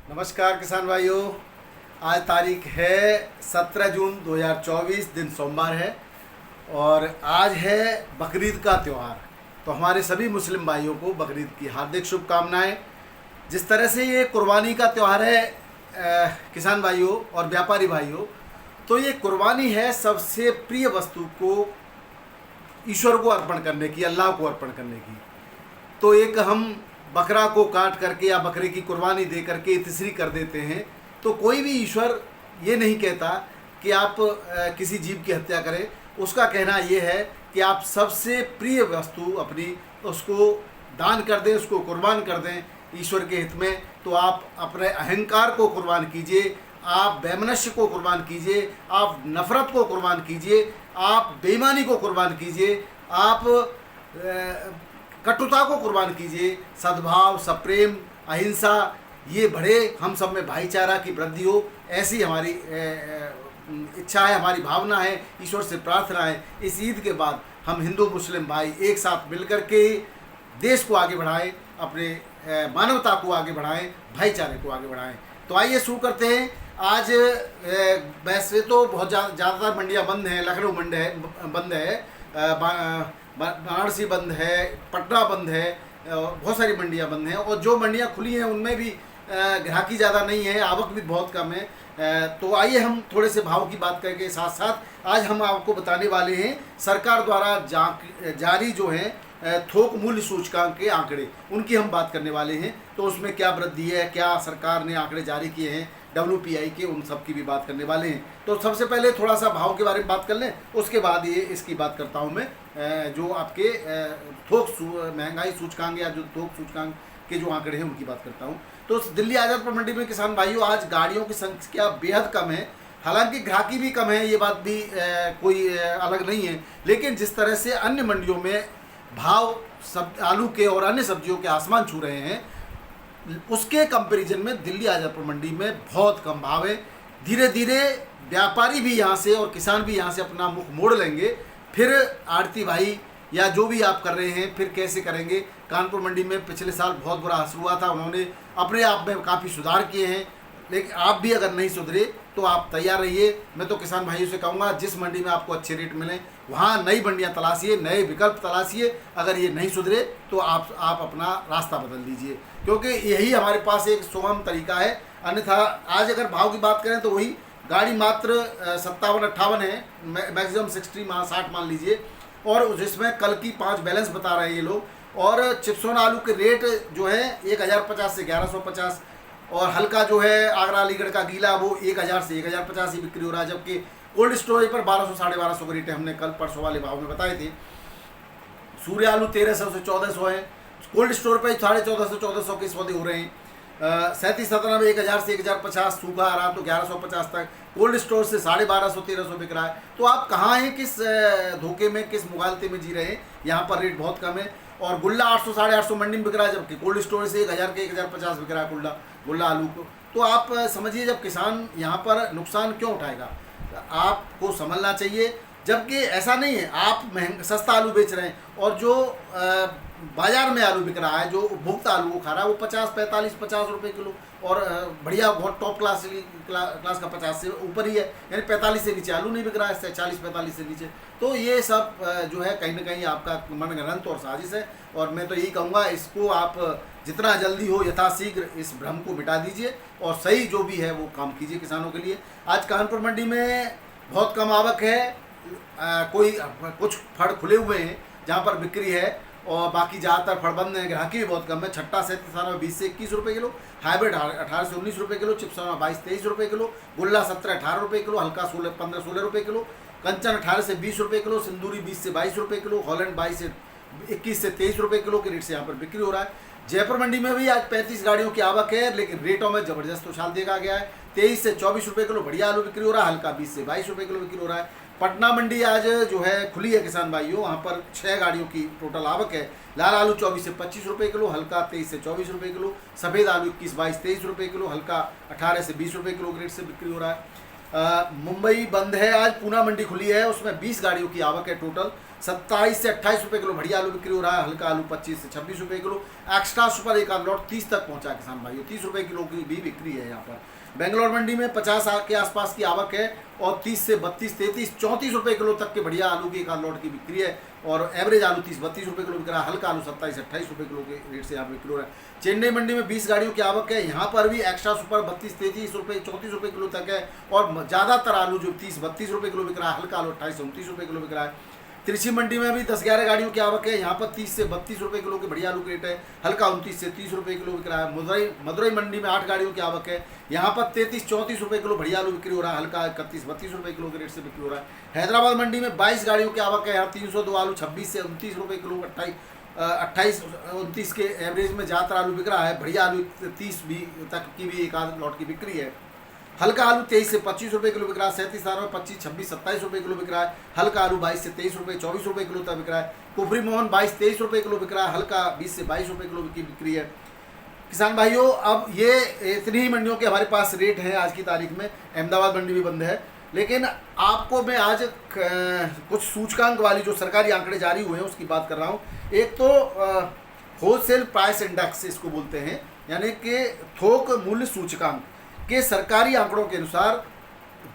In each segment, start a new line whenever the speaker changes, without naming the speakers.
नमस्कार किसान भाइयों। आज तारीख है 17 जून 2024, दिन सोमवार है और आज है बकरीद का त्यौहार। तो हमारे सभी मुस्लिम भाइयों को बकरीद की हार्दिक शुभकामनाएं। जिस तरह से ये कुर्बानी का त्यौहार है किसान भाइयों और व्यापारी भाइयों, तो ये कुर्बानी है सबसे प्रिय वस्तु को ईश्वर को अर्पण करने की, अल्लाह को अर्पण करने की। तो एक हम बकरा को काट करके या बकरे की कुर्बानी दे करके तीसरी कर देते हैं, तो कोई भी ईश्वर ये नहीं कहता कि आप किसी जीव की हत्या करें। उसका कहना ये है कि आप सबसे प्रिय वस्तु अपनी उसको दान कर दें, उसको कुर्बान कर दें ईश्वर के हित में। तो आप अपने अहंकार को कुर्बान कीजिए, आप वैमनस्य को कुर्बान कीजिए, आप नफ़रत को कुर्बान कीजिए, आप बेईमानी को कुर्बान कीजिए, आप कटुता को कुर्बान कीजिए। सद्भाव, सप्रेम, अहिंसा ये बढ़े, हम सब में भाईचारा की वृद्धि हो, ऐसी हमारी इच्छा है, हमारी भावना है, ईश्वर से प्रार्थना है। इस ईद के बाद हम हिंदू मुस्लिम भाई एक साथ मिलकर के देश को आगे बढ़ाएं, अपने मानवता को आगे बढ़ाएं, भाईचारे को आगे बढ़ाएं। तो आइए शुरू करते हैं। आज वैसे तो बहुत ज़्यादातर मंडियाँ बंद हैं। लखनऊ मंडी बंद है, वाराणसी बंद है, पटना बंद है, बहुत सारी मंडियां बंद हैं। और जो मंडियां खुली हैं उनमें भी ग्राहकी ज़्यादा नहीं है, आवक भी बहुत कम है। तो आइए हम थोड़े से भाव की बात करके साथ साथ आज हम आपको बताने वाले हैं सरकार द्वारा जारी जो हैं थोक मूल्य सूचकांक के आंकड़े, उनकी हम बात करने वाले हैं। तो उसमें क्या वृद्धि है, क्या सरकार ने आंकड़े जारी किए हैं WPI के, उन सब की भी बात करने वाले हैं। तो सबसे पहले थोड़ा सा भाव के बारे में बात कर लें, उसके बाद ये इसकी बात करता हूँ मैं। जो आपके थोक महंगाई सूचकांक या जो थोक सूचकांक के जो आंकड़े हैं उनकी बात करता हूँ। तो दिल्ली आज़ादपुर मंडी में किसान भाइयों आज गाड़ियों की संख्या बेहद कम है। हालांकि ग्राहकी भी कम है, ये बात भी कोई अलग नहीं है। लेकिन जिस तरह से अन्य मंडियों में भाव सब आलू के और अन्य सब्जियों के आसमान छू रहे हैं, उसके कंपैरिजन में दिल्ली आज़ादपुर मंडी में बहुत कम भाव है। धीरे धीरे व्यापारी भी यहाँ से और किसान भी यहाँ से अपना मुख मोड़ लेंगे। फिर आड़ती भाई या जो भी आप कर रहे हैं फिर कैसे करेंगे। कानपुर मंडी में पिछले साल बहुत बुरा असर हुआ था, उन्होंने अपने आप में काफ़ी सुधार किए हैं। लेकिन आप भी अगर नहीं सुधरे तो आप तैयार रहिए। मैं तो किसान भाइयों से कहूँगा जिस मंडी में आपको अच्छे रेट मिलें वहाँ नई मंडियाँ तलाशिए, नए विकल्प तलाशिए। अगर ये नहीं सुधरे तो आप अपना रास्ता बदल दीजिए, क्योंकि यही हमारे पास एक सुगम तरीका है। अन्यथा आज अगर भाव की बात करें तो वही गाड़ी मात्र 57-58 है, मैक्सिमम 60 मान लीजिए, और जिसमें कल की 5 बैलेंस बता रहे हैं ये लोग। और चिप्सोन आलू के रेट जो है 1050 से 1150, और हल्का जो है आगरा अलीगढ़ का गीला वो 1000 से 1050 ही बिक्री हो रहा है। जबकि कोल्ड स्टोरेज पर 1200 1250 के रेट हमने कल परसों वाले भाव में बताए थे। सूर्य आलू 1300 से 1400 है, कोल्ड स्टोर पर 1450 से 1400 के सौदे हो रहे हैं। 3797 1000 से 1050, सूखा आ रहा तो 1150 तक, कोल्ड स्टोर से 1250 1300 बिक रहा है। तो आप कहाँ हैं, किस धोखे में, किस मुगालते में जी रहे हैं। यहाँ पर रेट बहुत कम है। और गुल्ला 800 850 मंडी में बिक रहा है, जबकि कोल्ड स्टोर से 1000 के 1050 बिक रहा है गुल्ला आलू को। तो आप समझिए जब किसान यहाँ पर नुकसान क्यों उठाएगा, आपको समझना चाहिए। जबकि ऐसा नहीं है आप सस्ता आलू बेच रहे हैं और जो बाजार में आलू बिक रहा है, जो उपभोक्ता आलू को खा रहा है, वो 50 रुपये किलो, और बढ़िया बहुत टॉप क्लास का 50 से ऊपर ही है। यानी 45 से नीचे आलू नहीं बिक रहा है, 40-45 से नीचे। तो ये सब जो है कहीं ना कहीं आपका मनगढ़ंत और साजिश है। और मैं तो यही कहूँगा इसको आप जितना जल्दी हो यथाशीघ्र इस भ्रम को मिटा दीजिए और सही जो भी है वो काम कीजिए किसानों के लिए। आज कानपुर मंडी में बहुत कम आवक है, कुछ फड़ खुले हुए हैं जहाँ पर बिक्री है, और बाकी ज़्यादातर फड़ बंद है। ग्राहकी भी बहुत कम है। छट्टा 20 से 21 रुपये किलो, हाइब्रिड 18 से 19 रुपये किलो, चिप्सोना 22-23 रुपये किलो, गुल्ला 17-18 रुपये किलो, हल्का 15-16 रुपये किलो, कंचन 18 से 20 रुपये किलो, सिंदूरी 20 से 22 रुपये किलो, हॉलैंड 21 से 23 रुपये किलो के रेट से यहाँ पर बिक्री हो रहा है। जयपुर मंडी में भी आज 35 गाड़ियों की आवक है, लेकिन रेटों में ज़बरदस्त उछाल देखा गया है। 23 से 24 रुपये किलो बढ़िया आलू बिक्री हो रहा है, हल्का 20 से 22 रुपये किलो बिक्री हो रहा है। पटना मंडी आज जो है खुली है किसान भाइयों, वहाँ पर 6 गाड़ियों की टोटल आवक है। लाल आलू 24 से 25 रुपये किलो, हल्का 23 से 24 रुपये किलो, सफ़ेद आलू 21, 22, 23 रुपये किलो, हल्का 18 से 20 रुपये किलो रेट से बिक्री हो रहा है। मुंबई बंद है आज, पूना मंडी खुली है, उसमें 20 गाड़ियों की आवक है टोटल, 27 से 28 रुपये किलो बढ़िया आलू बिक्री हो रहा है। हल्का आलू 25 से 26 रुपये किलो। एक्स्ट्रा सुपर एक आध लॉट 30 तक पहुंचा किसान भाइयों, 30 रुपये किलो की भी बिक्री है यहाँ पर। बेंगलोर मंडी में 50 के आसपास की आवक है और 30 से 32, 33, 34 रुपये किलो तक के बढ़िया आलू की एक आध लॉट की बिक्री है। और एवरेज आलू 30-32 रुपये किलो बिक रहा है। हल्का आलू 27 से 28 रुपये किलो के रेट से यहाँ बिक्री हो रहा है। चेन्नई मंडी में 20 गाड़ियों की आवक है, यहाँ पर भी एक्स्ट्रा सुपर 32-33 रुपये 34 रुपये किलो तक है। और ज़्यादातर आलू जो 30-32 रुपये किलो बिक रहा है। हल्का आलू 28-29 रुपये किलो बिक रहा है। त्रिची मंडी में भी 10-11 गाड़ियों की आवक है, यहाँ पर 30 से 32 रुपये किलो के बढ़िया आलू के रेट है। हल्का 29 से 30 रुपये किलो बिक रहा है। मदुरई मंडी में 8 गाड़ियों की आवक है, यहाँ पर 33-34 रुपये किलो बढ़िया आलू बिक्री हो रहा है। हल्का 31-32 रुपये किलो के रेट से बिक्री हो रहा है। हैदराबाद मंडी में 22 गाड़ियों की आवक है, यहाँ 302 आलू 26 से 29 रुपये किलो, 28-29 के एवरेज में ज़्यादातर आलू बिक रहा है। बढ़िया आलू 30 भी तक की भी एक आध लॉट की बिक्री है। हल्का आलू 23 से 25 रुपये किलो बिक रहा है। 37 में 25, 26, 27 रुपये किलो बिक रहा है। हल्का आलू 22 से 23 रुपये, 24 रुपये किलो तक बिक रहा है। कुफरी मोहन 22-23 रुपये किलो बिक रहा है। हल्का 20 से 22 रुपये किलो की बिक्री है। किसान भाइयों, अब ये इतनी ही मंडियों के हमारे पास रेट हैं आज की तारीख में। अहमदाबाद मंडी भी बंद है, लेकिन आपको मैं आज कुछ सूचकांक वाली जो सरकारी आंकड़े जारी हुए हैं उसकी बात कर रहा हूँ। एक तो होलसेल प्राइस इंडेक्स इसको बोलते हैं, यानी कि थोक मूल्य सूचकांक के सरकारी आंकड़ों के अनुसार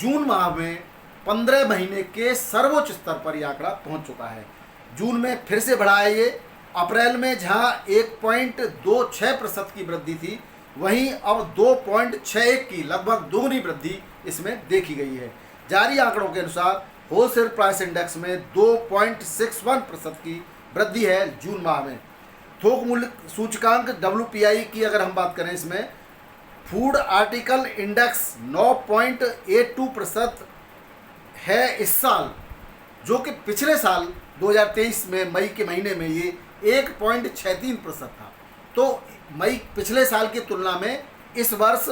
जून माह में 15 महीने के सर्वोच्च स्तर पर यह आंकड़ा पहुंच चुका है। जून में फिर से बढ़ा है ये। अप्रैल में जहां 1.26% की वृद्धि थी, वहीं अब 2.61 की लगभग दोगुनी वृद्धि इसमें देखी गई है। जारी आंकड़ों के अनुसार होलसेल प्राइस इंडेक्स में 2.61% की वृद्धि है जून माह में। थोक मूल्य सूचकांक WPI की अगर हम बात करें, इसमें फूड आर्टिकल इंडेक्स 9.82% है इस साल, जो कि पिछले साल 2023 में मई के महीने में ये 1.63% था। तो मई पिछले साल की तुलना में इस वर्ष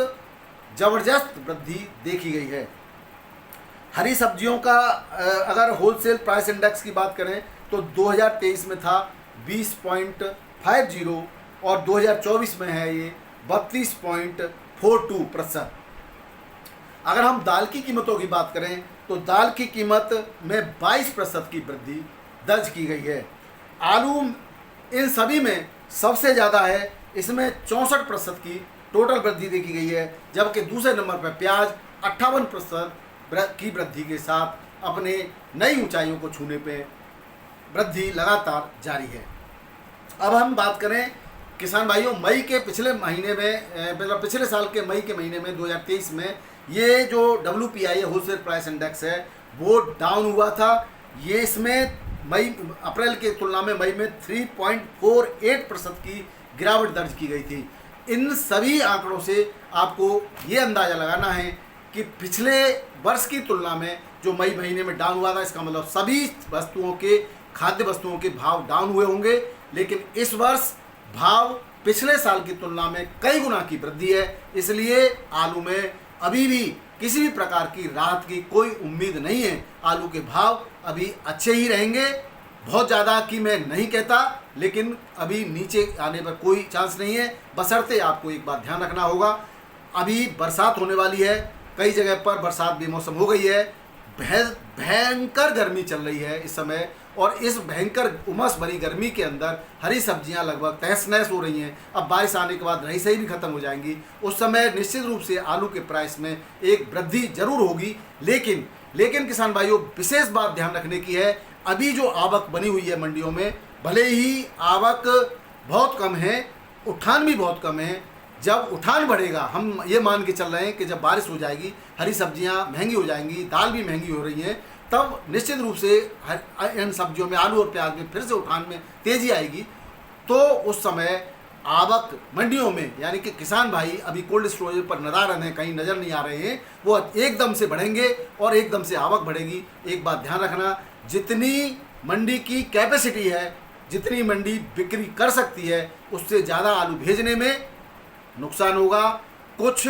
ज़बरदस्त वृद्धि देखी गई है। हरी सब्जियों का अगर होलसेल प्राइस इंडेक्स की बात करें तो 2023 में था 20.50 और 2024 में है ये 32.42%। अगर हम दाल की कीमतों की बात करें तो दाल की कीमत में 22% की वृद्धि दर्ज की गई है। आलू इन सभी में सबसे ज़्यादा है, इसमें 64% की टोटल वृद्धि देखी गई है, जबकि दूसरे नंबर पर प्याज 58% की वृद्धि के साथ अपने नई ऊंचाइयों को छूने पे वृद्धि लगातार जारी है। अब हम बात करें किसान भाइयों, मई के पिछले महीने में, मतलब पिछले साल के मई के महीने में 2023 में ये जो WPI है होलसेल प्राइस इंडेक्स है वो डाउन हुआ था। ये इसमें अप्रैल की तुलना में मई में 3.48% की गिरावट दर्ज की गई थी। इन सभी आंकड़ों से आपको ये अंदाज़ा लगाना है कि पिछले वर्ष की तुलना में जो मई महीने में डाउन हुआ था, इसका मतलब सभी वस्तुओं के, खाद्य वस्तुओं के भाव डाउन हुए होंगे, लेकिन इस वर्ष भाव पिछले साल की तुलना में कई गुना की वृद्धि है। इसलिए आलू में अभी भी किसी भी प्रकार की राहत की कोई उम्मीद नहीं है। आलू के भाव अभी अच्छे ही रहेंगे, बहुत ज़्यादा की मैं नहीं कहता, लेकिन अभी नीचे आने पर कोई चांस नहीं है। बशर्ते आपको एक बात ध्यान रखना होगा, अभी बरसात होने वाली है, कई जगह पर बरसात बेमौसम हो गई है, भयंकर गर्मी चल रही है इस समय, और इस भयंकर उमस भरी गर्मी के अंदर हरी सब्जियां लगभग तहस नहस हो रही हैं। अब बारिश आने के बाद रही सही भी खत्म हो जाएंगी, उस समय निश्चित रूप से आलू के प्राइस में एक वृद्धि जरूर होगी। लेकिन किसान भाइयों, विशेष बात ध्यान रखने की है, अभी जो आवक बनी हुई है मंडियों में, भले ही आवक बहुत कम है, उठान भी बहुत कम है। जब उठान बढ़ेगा, हम ये मान के चल रहे हैं कि जब बारिश हो जाएगी, हरी सब्जियां महंगी हो जाएंगी, दाल भी महंगी हो रही है, तब निश्चित रूप से इन सब्जियों में, आलू और प्याज में फिर से उठान में तेज़ी आएगी। तो उस समय आवक मंडियों में, यानी कि किसान भाई अभी कोल्ड स्टोरेज पर नदारद हैं, कहीं नज़र नहीं आ रहे हैं, वो एकदम से बढ़ेंगे और एकदम से आवक बढ़ेगी। एक बात ध्यान रखना, जितनी मंडी की कैपेसिटी है, जितनी मंडी बिक्री कर सकती है, उससे ज़्यादा आलू भेजने में नुकसान होगा। कुछ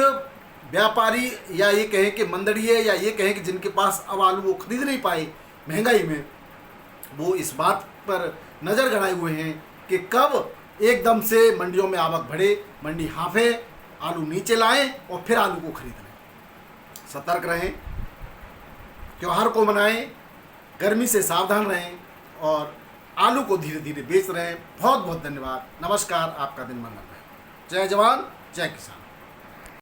व्यापारी, या ये कहें कि मंदड़िए, या ये कहें कि जिनके पास अब आलू वो खरीद नहीं पाए महंगाई में, वो इस बात पर नज़र गड़ाए हुए हैं कि कब एकदम से मंडियों में आवक बढ़े, मंडी हांफे, आलू नीचे लाएं और फिर आलू को खरीद लें। सतर्क रहें, त्यौहार को मनाएं, गर्मी से सावधान रहें और आलू को धीरे धीरे बेच रहे हैं। बहुत बहुत धन्यवाद। नमस्कार, आपका दिन मंगलमय। जय जवान जय किसान।